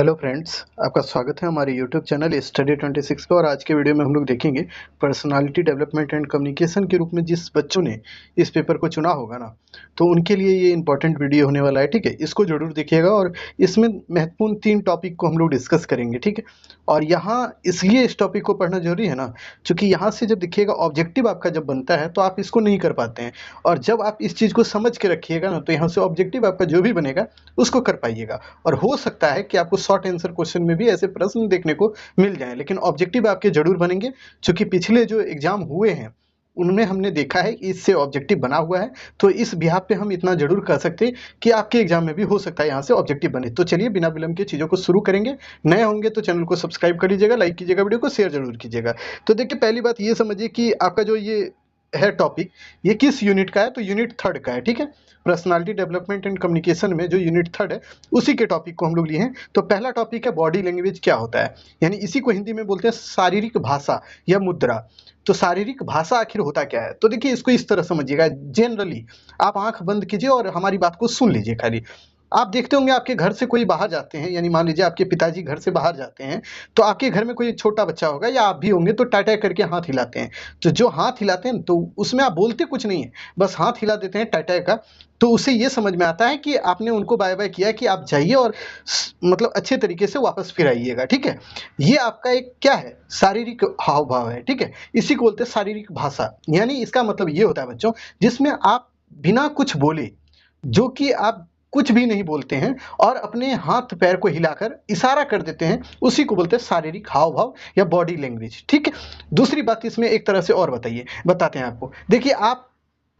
Hello friends, आपका स्वागत है हमारे यूट्यूब चैनल स्टडी 26 पे। और आज के वीडियो में हम लोग देखेंगे पर्सनालिटी डेवलपमेंट एंड कम्युनिकेशन के रूप में जिस बच्चों ने इस पेपर को चुना होगा ना, तो उनके लिए ये इंपॉर्टेंट वीडियो होने वाला है। ठीक है, इसको जरूर देखिएगा और इसमें महत्वपूर्ण 3 टॉपिक को हम लोग डिस्कस करेंगे। ठीक है, और यहाँ इसलिए इस टॉपिक को पढ़ना जरूरी है ना, क्योंकि यहाँ से जब देखिएगा ऑब्जेक्टिव आपका जब बनता है तो आप इसको नहीं कर पाते हैं, और जब आप इस चीज़ को समझ के रखिएगा ना, तो यहाँ से ऑब्जेक्टिव आपका जो भी बनेगा उसको कर पाइएगा। और हो सकता है कि आपको शॉर्ट आंसर क्वेश्चन में भी ऐसे प्रश्न देखने को मिल जाएं, लेकिन ऑब्जेक्टिव आपके जरूर बनेंगे, क्योंकि पिछले जो एग्जाम हुए हैं उनमें हमने देखा है कि इससे ऑब्जेक्टिव बना हुआ है। तो इस बिहाफ पे हम इतना जरूर कह सकते हैं कि आपके एग्जाम में भी हो सकता है यहाँ से ऑब्जेक्टिव बने। तो चलिए बिना विलंब के चीज़ों को शुरू करेंगे। नए होंगे तो चैनल को सब्सक्राइब कर लीजिएगा, लाइक कीजिएगा, वीडियो को शेयर जरूर कीजिएगा। तो देखिए, पहली बात ये समझिए कि आपका जो ये है टॉपिक, ये किस यूनिट का है, तो यूनिट 3 का है। ठीक है, पर्सनालिटी डेवलपमेंट एंड कम्युनिकेशन में जो यूनिट 3 है उसी के टॉपिक को हम लोग लिए हैं। तो पहला टॉपिक है बॉडी लैंग्वेज क्या होता है, यानी इसी को हिंदी में बोलते हैं शारीरिक भाषा या मुद्रा। तो शारीरिक भाषा आखिर होता क्या है, तो देखिए इसको इस तरह समझिएगा। जनरली आप आंख बंद कीजिए और हमारी बात को सुन लीजिए खाली। आप देखते होंगे आपके घर से कोई बाहर जाते हैं, यानी मान लीजिए आपके पिताजी घर से बाहर जाते हैं, तो आपके घर में कोई छोटा बच्चा होगा या आप भी होंगे, तो टाटा करके हाथ हिलाते हैं। तो जो हाथ हिलाते हैं तो उसमें आप बोलते कुछ नहीं है, बस हाथ हिला देते हैं टाटा का। तो उससे ये समझ में आता है कि आपने उनको बाय बाय किया कि आप जाइए और मतलब अच्छे तरीके से वापस फिर आइएगा। ठीक है, ये आपका एक क्या है, शारीरिक हाव भाव है। ठीक है, इसी को बोलते हैं शारीरिक भाषा। यानी इसका मतलब ये होता है बच्चों, जिसमें आप बिना कुछ बोले, जो कि आप कुछ भी नहीं बोलते हैं और अपने हाथ पैर को हिलाकर इशारा कर देते हैं, उसी को बोलते हैं शारीरिक हाव भाव या बॉडी लैंग्वेज। ठीक है, दूसरी बात इसमें एक तरह से और बताते हैं आपको। देखिए, आप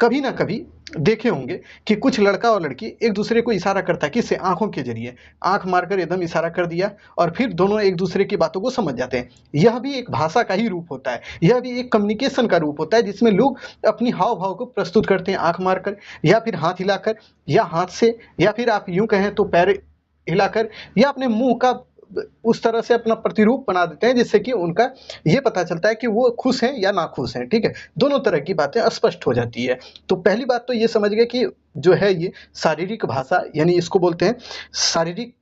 कभी ना कभी देखे होंगे कि कुछ लड़का और लड़की एक दूसरे को इशारा करता है, किससे, आंखों के जरिए। आंख मारकर एकदम इशारा कर दिया और फिर दोनों एक दूसरे की बातों को समझ जाते हैं। यह भी एक भाषा का ही रूप होता है, यह भी एक कम्युनिकेशन का रूप होता है, जिसमें लोग अपनी हाव भाव को प्रस्तुत करते हैं आंख मारकर या फिर हाथ हिलाकर या हाथ से, या फिर आप यूं कहें तो पैर हिलाकर, या अपने मुंह का उस तरह से अपना प्रतिरूप बना देते हैं, जिससे कि उनका ये पता चलता है कि वो खुश हैं या नाखुश हैं। ठीक है, दोनों तरह की बातें स्पष्ट हो जाती है। तो पहली बात तो ये समझ गए कि जो है ये शारीरिक भाषा, यानी इसको बोलते हैं शारीरिक,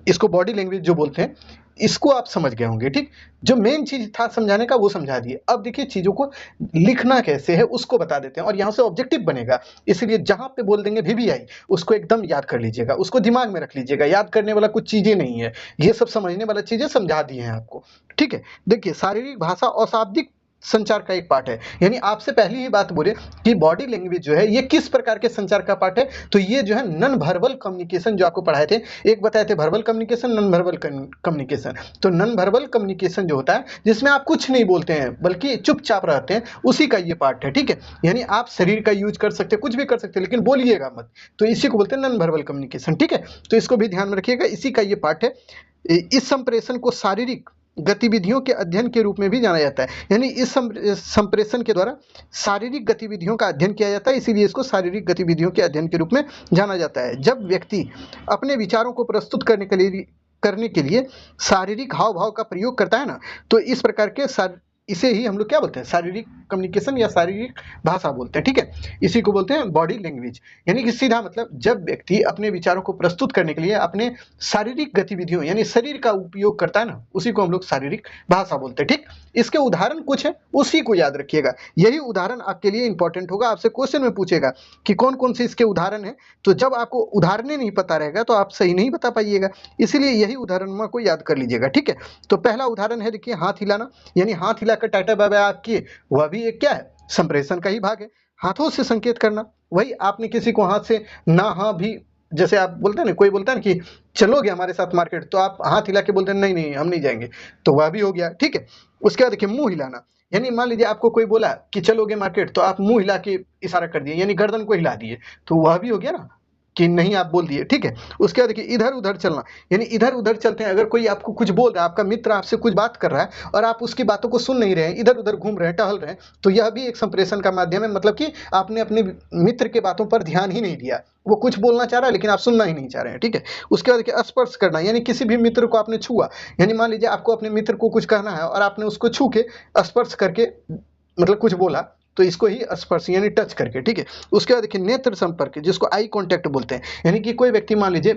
इसको बॉडी लैंग्वेज जो बोलते हैं, इसको आप समझ गए होंगे। ठीक, जो मेन चीज था समझाने का वो समझा दिए। अब देखिए चीजों को लिखना कैसे है उसको बता देते हैं, और यहाँ से ऑब्जेक्टिव बनेगा। इसलिए जहां पे बोल देंगे VBI, उसको एकदम याद कर लीजिएगा, उसको दिमाग में रख लीजिएगा। याद करने वाला कुछ चीजें नहीं है, ये सब समझने वाला चीजें समझा दी हैं आपको। ठीक है, देखिए शारीरिक भाषा अशाब्दिक संचार का एक पार्ट है। यानी आपसे पहली ही बात बोले कि बॉडी लैंग्वेज जो है ये किस प्रकार के संचार का पार्ट है, तो ये जो है नॉन वर्बल कम्युनिकेशन जो आपको पढ़ाए थे, एक बताए थे verbal communication, non verbal communication. तो नॉन वर्बल कम्युनिकेशन जो होता है, जिसमें आप कुछ नहीं बोलते हैं बल्कि चुपचाप रहते हैं, उसी का ये पार्ट है। ठीक है, यानी आप शरीर का यूज कर सकते हैं, कुछ भी कर सकते हैं, लेकिन बोलिएगा मत। तो इसी को बोलते हैं नॉन वर्बल कम्युनिकेशन। ठीक है, तो इसको भी ध्यान में रखिएगा, इसी का ये पार्ट है। इस संप्रेषण को शारीरिक गतिविधियों के अध्ययन के रूप में भी जाना जाता है। यानी इस संप्रेषण के द्वारा शारीरिक गतिविधियों का अध्ययन किया जाता है, इसीलिए इसको शारीरिक गतिविधियों के अध्ययन के रूप में जाना जाता है। जब व्यक्ति अपने विचारों को प्रस्तुत करने के लिए शारीरिक हाव भाव का प्रयोग करता है ना, तो इस प्रकार के इसे ही हम लोग क्या बोलते हैं, शारीरिक कम्युनिकेशन या शारीरिक भाषा बोलते हैं। ठीक है, इसी को बोलते हैं बॉडी लैंग्वेज। यानी कि सीधा मतलब जब व्यक्ति अपने विचारों को प्रस्तुत करने के लिए अपने शारीरिक गतिविधियों यानी शरीर का उपयोग करता है ना, उसी को हम लोग शारीरिक भाषा बोलते हैं। ठीक, इसके उदाहरण कुछ है, उसी को याद रखिएगा। यही उदाहरण आपके लिए इंपॉर्टेंट होगा, आपसे क्वेश्चन में पूछेगा कि कौन कौन से इसके उदाहरण है। तो जब आपको उदाहरण नहीं पता रहेगा तो आप सही नहीं बता पाइएगा, इसीलिए यही उदाहरण को याद कर लीजिएगा। ठीक है, तो पहला उदाहरण है, देखिए हाथ हिलाना, यानी हाथ हिलाकर टाटा बाय बाय आप किए, वह भी एक क्या है, संप्रेषण का ही भाग है। हाथों से संकेत करना, वही आपने किसी को हाथ से ना हाँ भी, जैसे आप बोलते हैं ना, कोई बोलता है ना कि चलोगे हमारे साथ मार्केट, तो आप हाथ हिला के बोलते हैं नहीं नहीं हम नहीं जाएंगे, तो वह भी हो गया। ठीक है, उसके बाद देखिए मुंह हिलाना, यानी मान लीजिए आपको कोई बोला कि चलोगे मार्केट, तो आप मुंह हिला के इशारा कर दिए, यानी गर्दन को हिला दिए, तो वह भी हो गया ना कि नहीं आप बोल दिए। ठीक है, उसके बाद देखिए इधर उधर चलना, यानी इधर उधर चलते हैं। अगर कोई आपको कुछ बोल रहा है, आपका मित्र आपसे कुछ बात कर रहा है और आप उसकी बातों को सुन नहीं रहे हैं, इधर उधर घूम रहे हैं, टहल रहे हैं, तो यह भी एक संप्रेषण का माध्यम है। मतलब कि आपने अपने मित्र के बातों पर ध्यान ही नहीं दिया, वो कुछ बोलना चाह रहा है लेकिन आप सुनना ही नहीं चाह रहे हैं। ठीक है, उसके बाद देखिए स्पर्श करना, यानी किसी भी मित्र को आपने छुआ, यानी मान लीजिए आपको अपने मित्र को कुछ कहना है और आपने उसको छू के स्पर्श करके मतलब कुछ बोला, तो इसको ही स्पर्श यानी टच करके। ठीक है, उसके बाद देखिए नेत्र संपर्क, जिसको आई कांटेक्ट बोलते हैं, यानी कि कोई व्यक्ति मान लीजिए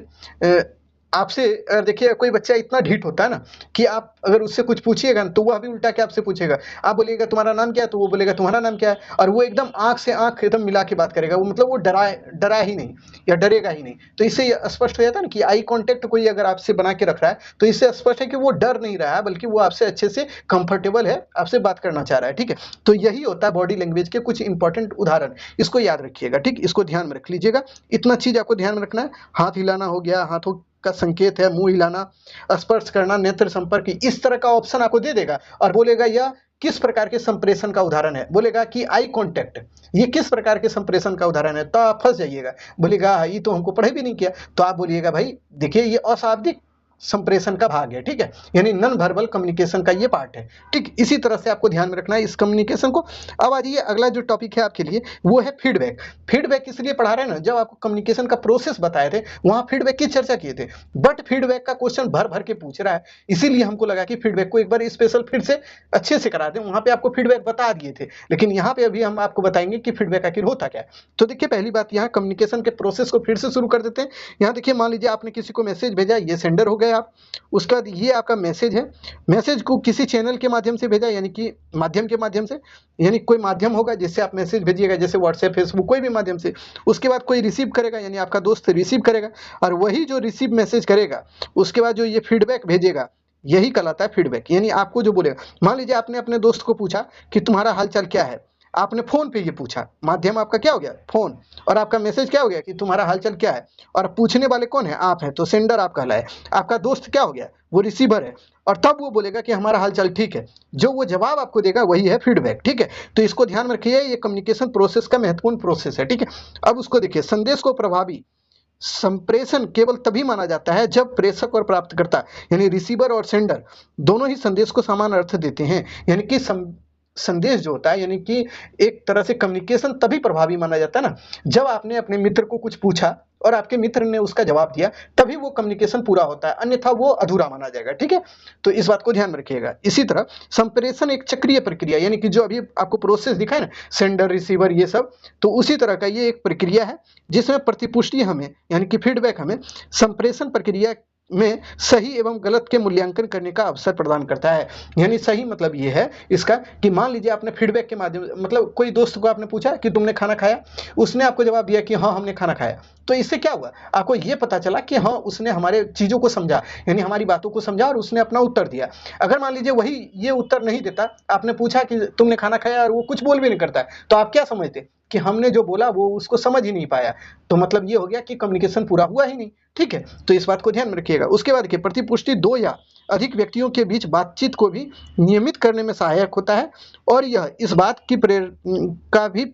आपसे देखिए कोई बच्चा इतना ढीठ होता है ना कि आप अगर उससे कुछ पूछिएगा ना तो वह भी उल्टा के आपसे पूछेगा। आप बोलिएगा तुम्हारा नाम क्या है? तो वो बोलेगा तुम्हारा नाम क्या है? और वो एकदम आँख से आँख एकदम मिला के बात करेगा। वो मतलब वो डरा ही नहीं या डरेगा ही नहीं। तो इससे ये स्पष्ट हो जाता है ना कि आई कॉन्टैक्ट कोई अगर आपसे बना के रख रहा है तो इससे स्पष्ट है कि वो डर नहीं रहा है, बल्कि वो आपसे अच्छे से कंफर्टेबल है, आपसे बात करना चाह रहा है, ठीक है? तो यही होता है बॉडी लैंग्वेज के कुछ इंपॉर्टेंट उदाहरण। इसको याद रखिएगा, ठीक? इसको ध्यान में रख लीजिएगा। इतना चीज़ आपको ध्यान में रखना है। हाथ हिलाना हो गया, हाथों का संकेत है, मुंह हिलाना, स्पर्श करना, नेत्र संपर्क, इस तरह का ऑप्शन आपको दे देगा और बोलेगा यह किस प्रकार के संप्रेषण का उदाहरण है। बोलेगा कि आई कांटेक्ट ये किस प्रकार के संप्रेषण का उदाहरण है, तो आप फंस जाइएगा। बोलेगा ये तो हमको पढ़े भी नहीं किया, तो आप बोलिएगा भाई देखिए ये अशाब्दिक संप्रेषण का भाग है, ठीक है? यानी नॉन वर्बल कम्युनिकेशन का ये पार्ट है, ठीक? इसी तरह से आपको ध्यान में रखना है इस कम्युनिकेशन को। अब आ जाइए अगला जो टॉपिक है आपके लिए वो है फीडबैक। फीडबैक इसलिए पढ़ा रहे हैं ना, जब आपको कम्युनिकेशन का प्रोसेस बताए थे वहां फीडबैक की चर्चा किए थे, बट फीडबैक का क्वेश्चन भर भर के पूछ रहा है, इसीलिए हमको लगा कि फीडबैक को एक बार स्पेशल फिर से अच्छे से करा दें। वहां पे आपको फीडबैक बता दिए थे, लेकिन यहाँ पे अभी हम आपको बताएंगे कि फीडबैक आखिर होता क्या है। तो देखिए पहली बात, यहाँ कम्युनिकेशन के प्रोसेस को फिर से शुरू कर देते हैं। यहाँ देखिए मान लीजिए आपने किसी को मैसेज भेजा, ये सेंडर हो गए आप। उसके बाद ये आपका मैसेज है, मैसेज को किसी चैनल के माध्यम से भेजा, यानी कि माध्यम के माध्यम से, यानी कोई माध्यम होगा जिससे आप मैसेज भेजिएगा, जैसे व्हाट्सएप, फेसबुक, कोई भी माध्यम से। उसके बाद कोई रिसीव करेगा, यानी आपका दोस्त रिसीव करेगा, और वही जो रिसीव मैसेज करेगा उसके बाद जो ये फीडबैक भेजेगा यही कहलाता है फीडबैक। यानी आपको जो बोलेगा, मान लीजिए आपने अपने दोस्त को पूछा कि तुम्हारा हालचाल क्या है, आपने फोन पे ये पूछा, माध्यम आपका क्या हो गया, फोन, और आपका मैसेज क्या हो गया कि तुम्हारा हालचाल क्या है, और पूछने वाले कौन है, आप है, तो सेंडर आप कहलाए। आपका दोस्त क्या हो गया, वो रिसीवर है, और तब वो बोलेगा कि हमारा हालचाल ठीक है। जो वो जवाब आपको देगा वही है फीडबैक, ठीक है? तो इसको ध्यान में रखिए, ये कम्युनिकेशन प्रोसेस का महत्वपूर्ण प्रोसेस है, ठीक है? अब उसको देखिए, संदेश को प्रभावी संप्रेषण केवल तभी माना जाता है जब प्रेषक और प्राप्तकर्ता यानी रिसीवर और सेंडर दोनों ही संदेश को समान अर्थ देते हैं। यानी कि संदेश जो होता है, यानी कि एक तरह से कम्युनिकेशन तभी प्रभावी माना जाता है ना, जब आपने अपने मित्र को कुछ पूछा और आपके मित्र ने उसका जवाब दिया, तभी वो कम्युनिकेशन पूरा होता है, अन्यथा वो अधूरा माना जाएगा, ठीक है? तो इस बात को ध्यान में रखिएगा। इसी तरह संप्रेषण एक चक्रीय प्रक्रिया, यानी कि जो अभी आपको प्रोसेस दिखा है ना, सेंडर, रिसीवर, ये सब, तो उसी तरह का ये एक प्रक्रिया है जिसमें प्रतिपुष्टि हमें, यानी कि फीडबैक हमें संप्रेषण प्रक्रिया में सही एवं गलत के मूल्यांकन करने का अवसर प्रदान करता है। यानी सही मतलब ये है इसका कि मान लीजिए आपने फीडबैक के माध्यम से, मतलब कोई दोस्त को आपने पूछा कि तुमने खाना खाया, उसने आपको जवाब दिया कि हाँ हमने खाना खाया, तो इससे क्या हुआ, आपको ये पता चला कि हाँ उसने हमारे चीज़ों को समझा, यानी हमारी बातों को समझा और उसने अपना उत्तर दिया। अगर मान लीजिए वही ये उत्तर नहीं देता, आपने पूछा कि तुमने खाना खाया और वो कुछ बोल भी नहीं करता है, तो आप क्या समझते कि हमने जो बोला वो उसको समझ ही नहीं पाया, तो मतलब ये हो गया कि कम्युनिकेशन पूरा हुआ ही नहीं, ठीक है? तो इस बात को ध्यान में रखिएगा। उसके बाद देखिए, प्रतिपुष्टि दो या अधिक व्यक्तियों के बीच बातचीत को भी नियमित करने में सहायक होता है, और यह इस बात की का भी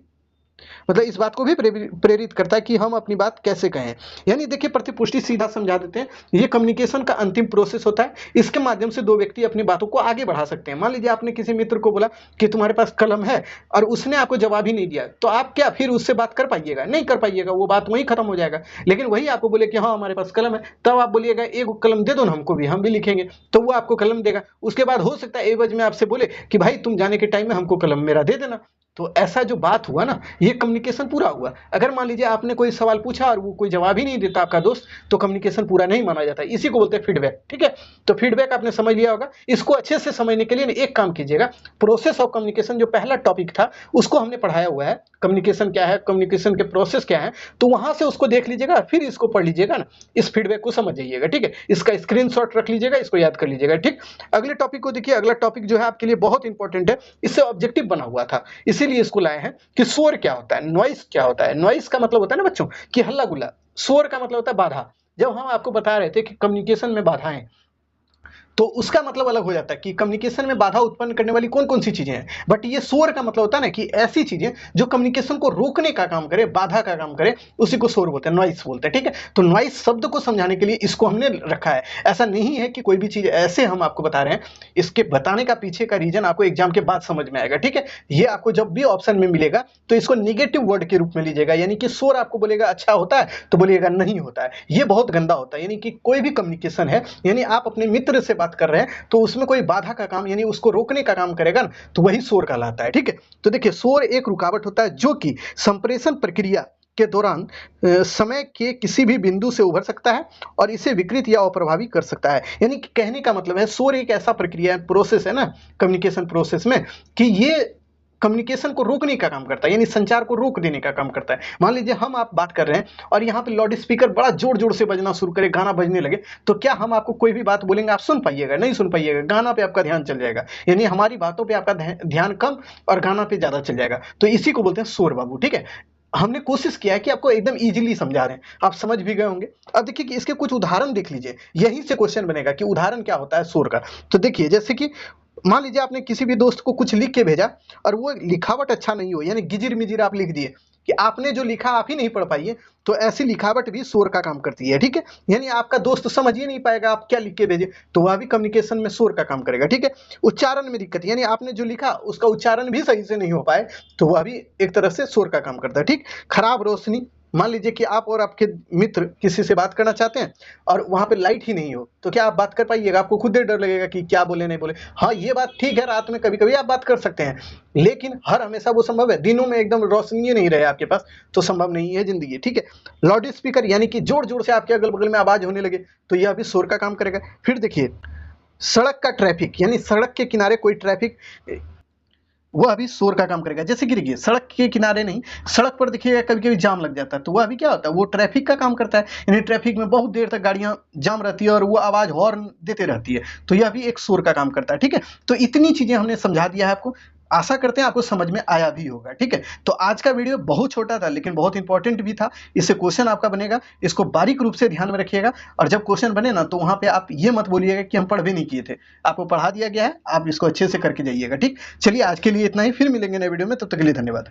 मतलब इस बात को भी प्रेरित करता है कि हम अपनी बात कैसे कहें। यानी देखिए, प्रतिपुष्टि सीधा समझा देते हैं, ये कम्युनिकेशन का अंतिम प्रोसेस होता है। इसके माध्यम से दो व्यक्ति अपनी बातों को आगे बढ़ा सकते हैं। मान लीजिए आपने किसी मित्र को बोला कि तुम्हारे पास कलम है, और उसने आपको जवाब ही नहीं दिया, तो आप क्या फिर उससे बात कर पाइएगा? नहीं कर पाइएगा, वो बात वहीं खत्म हो जाएगा। लेकिन वही आपको बोले कि हाँ हमारे पास कलम है, तब आप बोलिएगा एक कलम दे दो ना हमको भी, हम भी लिखेंगे, तो वो आपको कलम देगा। उसके बाद हो सकता है एवज में आपसे बोले कि भाई तुम जाने के टाइम में हमको कलम मेरा दे देना। तो ऐसा जो बात हुआ ना, ये कम्युनिकेशन पूरा हुआ। अगर मान लीजिए आपने कोई सवाल पूछा और वो कोई जवाब ही नहीं देता आपका दोस्त, तो कम्युनिकेशन पूरा नहीं माना जाता। इसी को बोलते हैं फीडबैक, ठीक है? तो फीडबैक आपने समझ लिया होगा। इसको अच्छे से समझने के लिए एक काम कीजिएगा, प्रोसेस ऑफ कम्युनिकेशन जो पहला टॉपिक था उसको हमने पढ़ाया हुआ है, कम्युनिकेशन क्या है, कम्युनिकेशन के प्रोसेस क्या है, तो वहां से उसको देख लीजिएगा, फिर इसको पढ़ लीजिएगा ना, इस फीडबैक को समझ जाइएगा, ठीक है? इसका स्क्रीनशॉट रख लीजिएगा, इसको याद कर लीजिएगा, ठीक? अगले टॉपिक को देखिए। अगला टॉपिक जो है आपके लिए बहुत इंपॉर्टेंट है, इससे ऑब्जेक्टिव बना हुआ था, इसीलिए इसको लाए हैं कि शोर क्या होता है, नॉइस क्या होता है। नॉइस का मतलब होता है ना बच्चों कि हल्ला गुल्ला, शोर का मतलब होता है बाधा। जब हम आपको बता रहे थे कि कम्युनिकेशन में बाधाएं, तो उसका मतलब अलग हो जाता है कि कम्युनिकेशन में बाधा उत्पन्न करने वाली कौन कौन सी चीजें हैं। बट ये शोर का मतलब होता है ना कि ऐसी चीजें जो कम्युनिकेशन को रोकने का काम करे, बाधा का काम करे, उसी को शोर बोलते हैं, नॉइस बोलते हैं, ठीक है? तो नॉइस शब्द को समझाने के लिए इसको हमने रखा है। ऐसा नहीं है कि कोई भी चीज ऐसे हम आपको बता रहे हैं, इसके बताने का पीछे का रीजन आपको एग्जाम के बाद समझ में आएगा, ठीक है? ये आपको जब भी ऑप्शन में मिलेगा तो इसको निगेटिव वर्ड के रूप में लीजिएगा। यानी कि शोर आपको बोलेगा अच्छा होता है, तो बोलिएगा नहीं होता है, ये बहुत गंदा होता है। यानी कि कोई भी कम्युनिकेशन है, यानी आप अपने मित्र से बात कर रहे हैं, तो उसमें कोई बाधा का काम, यानी उसको रोकने का काम करेगा ना, तो वही शोर कहलाता है, ठीक है? तो देखिए, शोर एक रुकावट होता है जो कि संप्रेषण प्रक्रिया के दौरान समय के किसी भी बिंदु से उभर सकता है और इसे विकृत या अप्रभावी कर सकता है। यानी कि कहने का मतलब है शोर एक ऐसा प्रक्रिया प्रोसेस है ना कम्युनिकेशन प्रोसेस में कि ये कम्युनिकेशन को रोकने का काम करता है, यानी संचार को रोक देने का काम करता है। मान लीजिए हम आप बात कर रहे हैं और यहाँ पे लाउड स्पीकर बड़ा जोर जोर से बजना शुरू करे, गाना बजने लगे, तो क्या हम आपको कोई भी बात बोलेंगे आप सुन पाइएगा? नहीं सुन पाइएगा, गाना पे आपका ध्यान चल जाएगा, यानी हमारी बातों पे आपका ध्यान कम और गाना पे ज्यादा चल जाएगा। तो इसी को बोलते हैं शोर बाबू। ठीक है, हमने कोशिश किया है कि आपको एकदम इजीली समझा रहे हैं, आप समझ भी गए होंगे। अब देखिए कि इसके कुछ उदाहरण देख लीजिए, यहीं से क्वेश्चन बनेगा कि उदाहरण क्या होता है शोर का। तो देखिए जैसे कि मान लीजिए आपने किसी भी दोस्त को कुछ लिख के भेजा और वो लिखावट अच्छा नहीं हो, यानी गिजिर मिजिर आप लिख दिए कि आपने जो लिखा आप ही नहीं पढ़ पाइए, तो ऐसी लिखावट भी शोर का काम करती है। ठीक है, यानी आपका दोस्त समझ ही नहीं पाएगा आप क्या लिख के भेजे, तो वह भी कम्युनिकेशन में शोर का काम करेगा। ठीक है, उच्चारण में दिक्कत, यानी आपने जो लिखा उसका उच्चारण भी सही से नहीं हो पाए, तो वह भी एक तरह से शोर का काम करता है। ठीक, खराब रोशनी, मान लीजिए कि आप और आपके मित्र किसी से बात करना चाहते हैं और वहां पे लाइट ही नहीं हो, तो क्या आप बात कर पाइएगा? आपको खुद ही डर लगेगा कि क्या बोले नहीं बोले। हाँ ये बात ठीक है, रात में कभी कभी आप बात कर सकते हैं, लेकिन हर हमेशा वो संभव है? दिनों में एकदम रोशनी नहीं रहे आपके पास तो संभव नहीं है जिंदगी। ठीक है, लाउड स्पीकर, यानी कि जोर जोर से आपके अगल बगल में आवाज होने लगे, तो यह भी शोर का काम करेगा। फिर देखिए सड़क का ट्रैफिक, यानी सड़क के किनारे कोई ट्रैफिक, वो अभी शोर का काम करेगा। जैसे कि देखिए सड़क के किनारे नहीं, सड़क पर देखिएगा कभी कभी जाम लग जाता है, तो वह अभी क्या होता है, वो ट्रैफिक का काम करता है, यानी ट्रैफिक में बहुत देर तक गाड़ियां जाम रहती है और वो आवाज हॉर्न देते रहती है, तो यह भी एक शोर का काम करता है। ठीक है, तो इतनी चीजें हमने समझा दिया है आपको, आशा करते हैं आपको समझ में आया भी होगा। ठीक है, तो आज का वीडियो बहुत छोटा था लेकिन बहुत इंपॉर्टेंट भी था, इससे क्वेश्चन आपका बनेगा, इसको बारीक रूप से ध्यान में रखिएगा। और जब क्वेश्चन बने ना तो वहां पे आप ये मत बोलिएगा कि हम पढ़ भी नहीं किए थे, आपको पढ़ा दिया गया है, आप इसको अच्छे से करके जाइएगा। ठीक, चलिए आज के लिए इतना ही, फिर मिलेंगे नए वीडियो में, तब तक के लिए धन्यवाद।